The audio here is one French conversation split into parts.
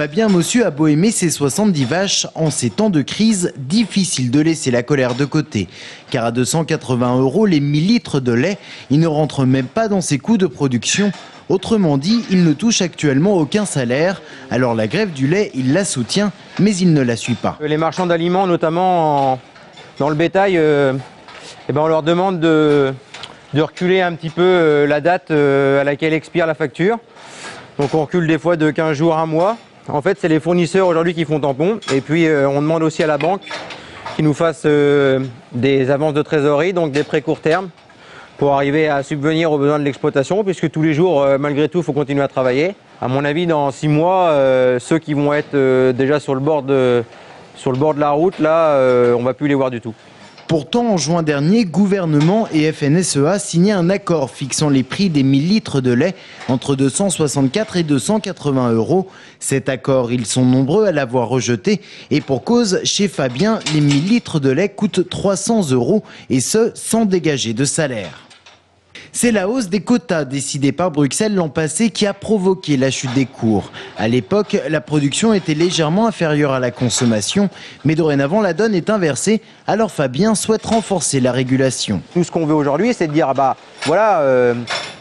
Fabien Mossu a beau aimer ses 70 vaches, en ces temps de crise, difficile de laisser la colère de côté. Car à 280 € les 1000 litres de lait, il ne rentre même pas dans ses coûts de production. Autrement dit, il ne touche actuellement aucun salaire. Alors la grève du lait, il la soutient, mais il ne la suit pas. Les marchands d'aliments, notamment dans le bétail, on leur demande de reculer un petit peu la date à laquelle expire la facture. Donc on recule des fois de 15 jours à un mois. En fait, c'est les fournisseurs aujourd'hui qui font tampon. Et puis on demande aussi à la banque qui nous fasse des avances de trésorerie, donc des prêts court terme, pour arriver à subvenir aux besoins de l'exploitation, puisque tous les jours, malgré tout, il faut continuer à travailler. À mon avis, dans 6 mois, ceux qui vont être déjà sur le bord de la route, là, on ne va plus les voir du tout. Pourtant, en juin dernier, gouvernement et FNSEA signaient un accord fixant les prix des 1000 litres de lait entre 264 et 280 €. Cet accord, ils sont nombreux à l'avoir rejeté. Et pour cause, chez Fabien, les 1000 litres de lait coûtent 300 € et ce, sans dégager de salaire. C'est la hausse des quotas décidée par Bruxelles l'an passé qui a provoqué la chute des cours. À l'époque, la production était légèrement inférieure à la consommation, mais dorénavant la donne est inversée. Alors Fabien souhaite renforcer la régulation. Nous, ce qu'on veut aujourd'hui, c'est de dire,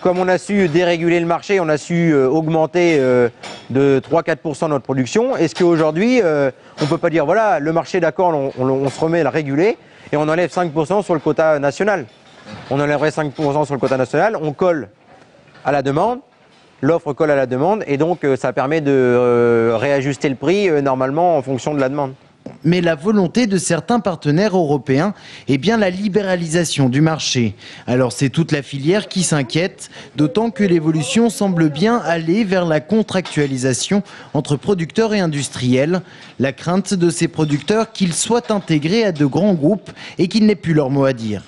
comme on a su déréguler le marché, on a su augmenter de 3-4% notre production. Est-ce qu'aujourd'hui, on ne peut pas dire, voilà, le marché, d'accord, on se remet à le réguler et on enlève 5% sur le quota national. On enlèverait 5% sur le quota national, on colle à la demande, l'offre colle à la demande et donc ça permet de réajuster le prix normalement en fonction de la demande. Mais la volonté de certains partenaires européens est bien la libéralisation du marché. Alors c'est toute la filière qui s'inquiète, d'autant que l'évolution semble bien aller vers la contractualisation entre producteurs et industriels. La crainte de ces producteurs qu'ils soient intégrés à de grands groupes et qu'ils n'aient plus leur mot à dire.